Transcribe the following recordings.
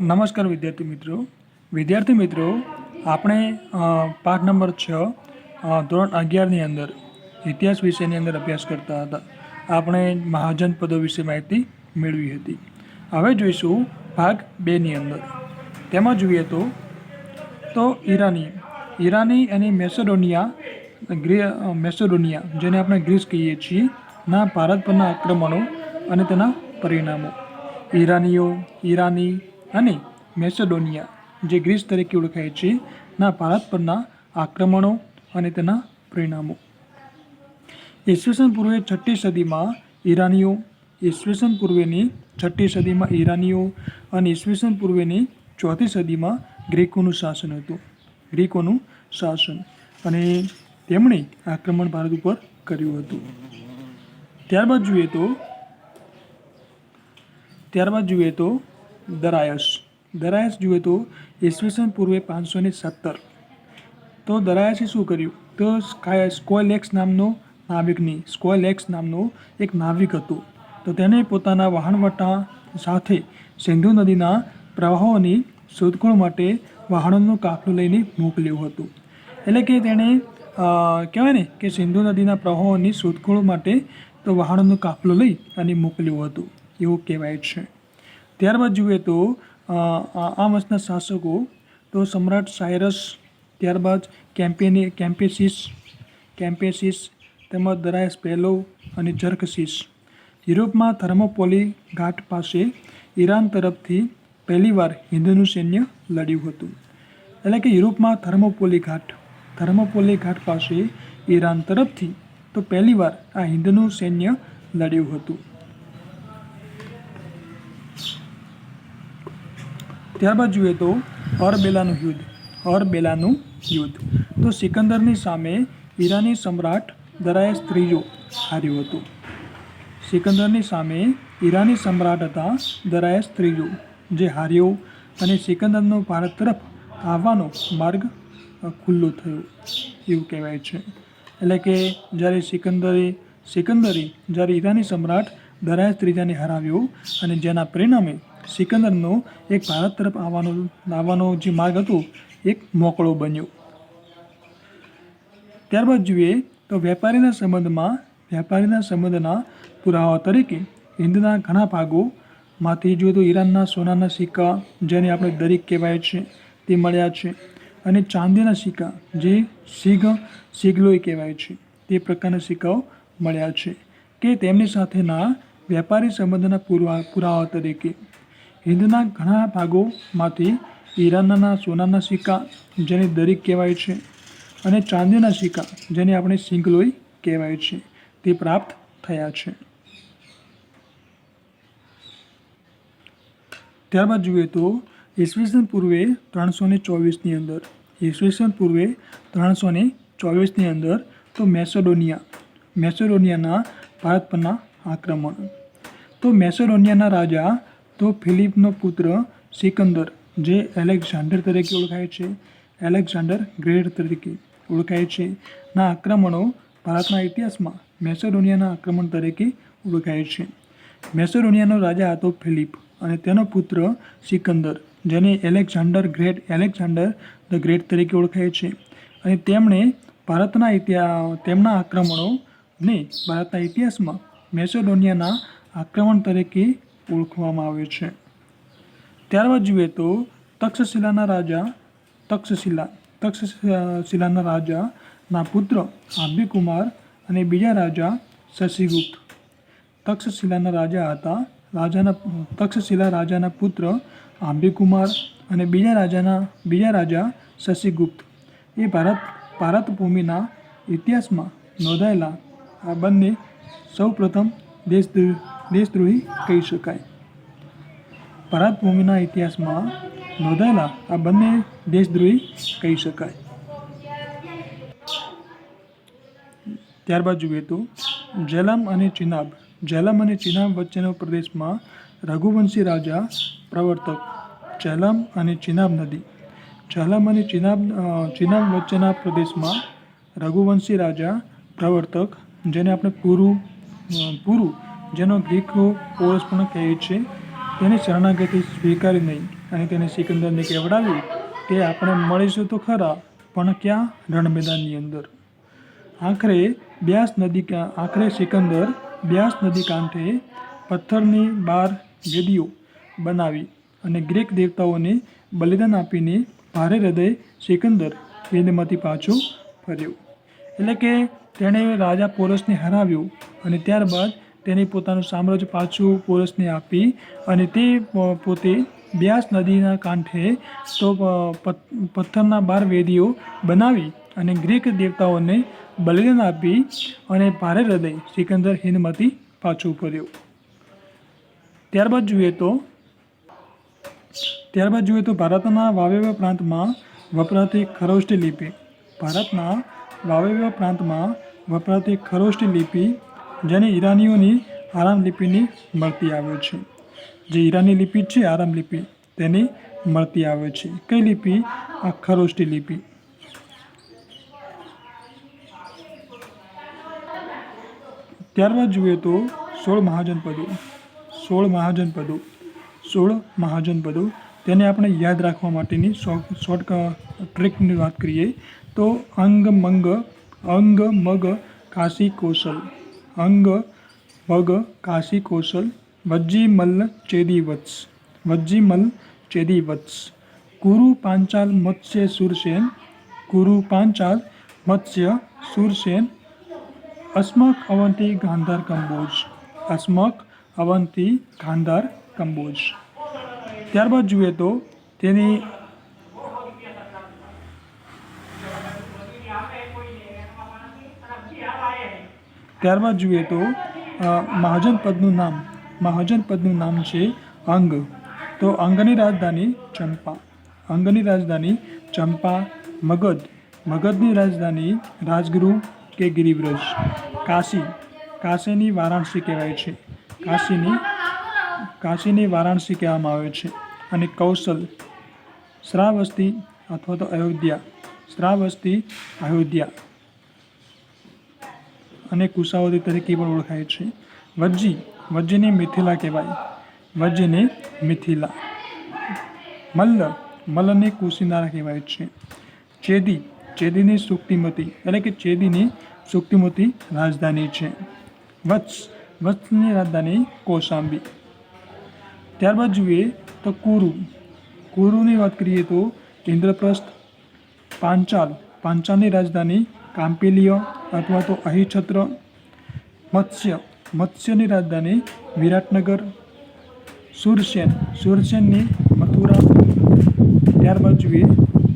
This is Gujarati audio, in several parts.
નમસ્કાર વિદ્યાર્થી મિત્રો આપણે પાઠ નંબર 6 ધોરણ 11ની અંદર ઇતિહાસ વિષયની અંદર અભ્યાસ કરતા હતા. આપણે મહાજનપદો વિશે માહિતી મેળવી હતી. હવે જોઈશું ભાગ 2ની અંદર. તેમાં જોઈએ તો ઈરાની અને મેસેડોનિયા જેને આપણે ગ્રીસ કહીએ છીએ ના ભારત પરના આક્રમણો અને તેના પરિણામો. ઈરાની અને મેસેડોનિયા જે ગ્રીસ તરીકે ઓળખાય છે ના ભારત પરના આક્રમણો અને તેના પરિણામો. ઈસવીસન પૂર્વે 6ઠી સદીમાં ઈરાનીઓ, ઈસવીસન પૂર્વેની 6ઠી સદીમાં ઈરાનીઓ અને ઈસવીસન પૂર્વેની 4થી સદીમાં ગ્રીકોનું શાસન હતું. અને તેમણે આક્રમણ ભારત ઉપર કર્યું હતું. ત્યારબાદ જોઈએ તો દરાયસ જોઈએ તો ઈસવીસન પૂર્વે 517. તો દરાયસે શું કર્યું? તો સ્કોયલેક્સ નામનો એક નાવિક હતો. તો તેને પોતાના વહાણવટા સાથે સિંધુ નદીના પ્રવાહોની શોધખોળ માટે વહાણોનો કાફલો લઈને મોકલ્યું હતું. એટલે કે તેણે કહેવાય ને કે સિંધુ નદીના પ્રવાહોની શોધખોળ માટે તો વહાણોનો કાફલો લઈ અને મોકલ્યું હતું એવું કહેવાય છે. ત્યારબાદ જોઈએ તો આ વંશના શાસકો તો સમ્રાટ સાયરસ, ત્યારબાદ કેમ્પેસીસ, તેમજ દરાયસ પહેલો અને ઝર્કસીસ યુરોપમાં થર્મોપોલી ઘાટ પાસે ઈરાન તરફથી પહેલીવાર હિન્દુનું સૈન્ય લડ્યું હતું. એટલે કે યુરોપમાં થર્મોપોલી ઘાટ પાસે ઈરાન તરફથી તો પહેલીવાર આ હિન્દુનું સૈન્ય લડ્યું હતું. ત્યારબાદ જોઈએ તો અરબેલાનું યુદ્ધ. તો સિકંદરની સામે ઈરાની સમ્રાટ દરાયસ ત્રીજો હાર્યો હતો. સિકંદરની સામે ઈરાની સમ્રાટ હતા દરાયસ ત્રીજો જે હાર્યો અને સિકંદરનો ભારત તરફ આવવાનો માર્ગ ખુલ્લો થયો એવું કહેવાય છે. એટલે કે જ્યારે જ્યારે ઈરાની સમ્રાટ દરાયસ ત્રીજાને હરાવ્યો અને જેના પરિણામે સિકંદરનો એક ભારત તરફ આવવાનો જે માર્ગ હતો એક મોકળો બન્યો. ત્યારબાદ જોઈએ તો વેપારીના સંબંધના પુરાવા તરીકે હિન્દના ઘણા ભાગોમાંથી જોઈએ તો ઈરાનના સોનાના સિક્કા જેને આપણે દરીક કહેવાય છે તે મળ્યા છે, અને ચાંદીના સિક્કા જે સિગલોય કહેવાય છે તે પ્રકારના સિક્કાઓ મળ્યા છે કે તેમની સાથેના વેપારી સંબંધના પુરાવા તરીકે હિન્દના ઘણા ભાગોમાંથી ઈરાનના સોનાના સિક્કા જેને દરીક કહેવાય છે અને ચાંદીના સિક્કા જેને આપણે સિંગલોય કહેવાય છે તે પ્રાપ્ત થયા છે. ત્યારબાદ જોઈએ તો ઈસવીસન પૂર્વે 324ની અંદર તો મેસેડોનિયાના ભારત પરના આક્રમણ. તો મેસેડોનિયાના રાજા તો ફિલિપનો પુત્ર સિકંદર જે એલેક્ઝાન્ડર તરીકે ઓળખાય છે, એલેક્ઝાન્ડર ગ્રેટ તરીકે ઓળખાય છે ના આક્રમણો ભારતના ઇતિહાસમાં મેસેડોનિયાના આક્રમણ તરીકે ઓળખાય છે. મેસેડોનિયાનો રાજા હતો ફિલિપ અને તેનો પુત્ર સિકંદર જેને એલેક્ઝાન્ડર ધ ગ્રેટ તરીકે ઓળખાય છે, અને તેમણે તેમના આક્રમણોને ભારતના ઇતિહાસમાં મેસેડોનિયાના આક્રમણ તરીકે ઓળખવામાં આવે છે. ત્યારબાદ જોઈએ તો તક્ષશિલાના રાજાના પુત્ર આંબિકુમાર અને બીજા રાજા શશિગુપ્ત. તક્ષશિલા રાજાના પુત્ર આંબિકુમાર અને બીજા રાજા શશિગુપ્ત એ ભારત ભૂમિના ઇતિહાસમાં નોંધાયેલા આ બંને સૌ પ્રથમ દેશદ્રોહી કહી શકાય. ભારત ભૂમિના ઇતિહાસમાં નોંધાયેલા આ બંને દેશદ્રોહી કહી શકાય. ત્યારબાદ જોઈએ તો જેલમ અને ચિનાબ વચ્ચેનો પ્રદેશમાં રઘુવંશી રાજા પ્રવર્તક. જેલમ અને ચિનાબ વચ્ચેના પ્રદેશમાં રઘુવંશી રાજા પ્રવર્તક જેને આપણે પુરુ જેનો ગ્રીકો પોરસ પણ કહે છે તેની શરણાગતિ સ્વીકારી નહીં અને તેને સિકંદરને કહેવડાવ્યું કે આપણે મળીશું તો ખરા, પણ ક્યાં? રણ મેદાનની અંદર. આખરે સિકંદર બ્યાસ નદી કાંઠે પથ્થરની 12 વેદીઓ બનાવી અને ગ્રીક દેવતાઓને બલિદાન આપીને ભારે હૃદય સિકંદર હિંદમાંથી પાછો ફર્યો. એટલે કે તેણે રાજા પોરસને હરાવ્યો અને ત્યારબાદ તેને પોતાનું સામ્રાજ્ય પાછું પોરસને આપી અને તે પોતે બ્યાસ નદીના કાંઠે તો પથ્થરના 12 વેદીઓ બનાવી અને ગ્રીક દેવતાઓને બલિદાન આપી અને ભારે હૃદય સિકંદર હિંદમાંથી પાછો ફર્યો. ત્યારબાદ જોઈએ તો ભારતના વાયવ્ય પ્રાંતમાં વપરાતી ખરોષ્ઠી લિપિ. ભારતના વાયવ્ય પ્રાંતમાં વપરાતી ખરોષ્ઠી લિપિ જેને ઈરાનીઓની આરામ લિપિની મળતી આવે છે. જે ઈરાની લિપિ છે આરામ લિપિ તેની મળતી આવે છે. કઈ લિપિ? આ ખરોષ્ઠી લિપિ. ત્યારબાદ જોઈએ તો 16 મહાજનપદો તેને આપણે યાદ રાખવા માટેની શોર્ટ ટ્રીકની વાત કરીએ તો અંગ મગ કાશી કૌશલ વજ્જીમલ ચેદી વત્સ કુરુ પાંચાલ મત્સ્ય સુરસેન અસ્મક અવંતી ગાંધાર કંબોજ. ત્યારબાદ જોઈએ તો તેની મહાજનપદનું નામ છે અંગ. તો અંગની રાજધાની ચંપા. મગધની રાજધાની રાજગૃહ કે ગિરિવ્રજ. કાશીની વારાણસી કહેવાય છે. કાશીની વારાણસી કહેવામાં આવે છે. અને કૌશલ શ્રાવસ્તી અથવા તો અયોધ્યા અને કુશાવતી તરીકે પણ ઓળખાય છે. વજ્જીને મિથિલા કહેવાય. મલ્લને કુશીનારા કહેવાય છે. ચેદીની સુક્તિમતી રાજધાની છે. વત્સની રાજધાની કૌશાંબી. ત્યારબાદ જોઈએ તો કુરુની વાત કરીએ તો ઇન્દ્રપ્રસ્થ. પાંચાલની રાજધાની કામ્પિલ્ય અથવા તો અહિછત્ર. મત્સ્યની રાજધાની વિરાટનગર. સુરસેનની મથુરા. ત્યારબાદ જોઈએ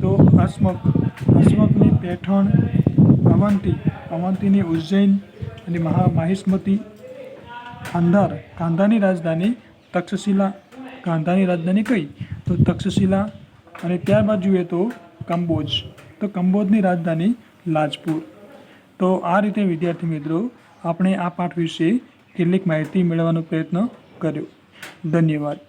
તો અસ્મકની પેઠણ. અવંતીની ઉજ્જૈન અને માહિષ્મતી. ગાંધારની રાજધાની તક્ષશિલા. ગાંધારની રાજધાની કઈ? તો તક્ષશિલા. અને ત્યારબાદ જોઈએ તો કંબોજની રાજધાની લાજપુર. તો આ રીતે વિદ્યાર્થી મિત્રો આપણે આ પાઠ વિશે કેટલીક માહિતી મેળવવાનો પ્રયત્ન કર્યો. ધન્યવાદ.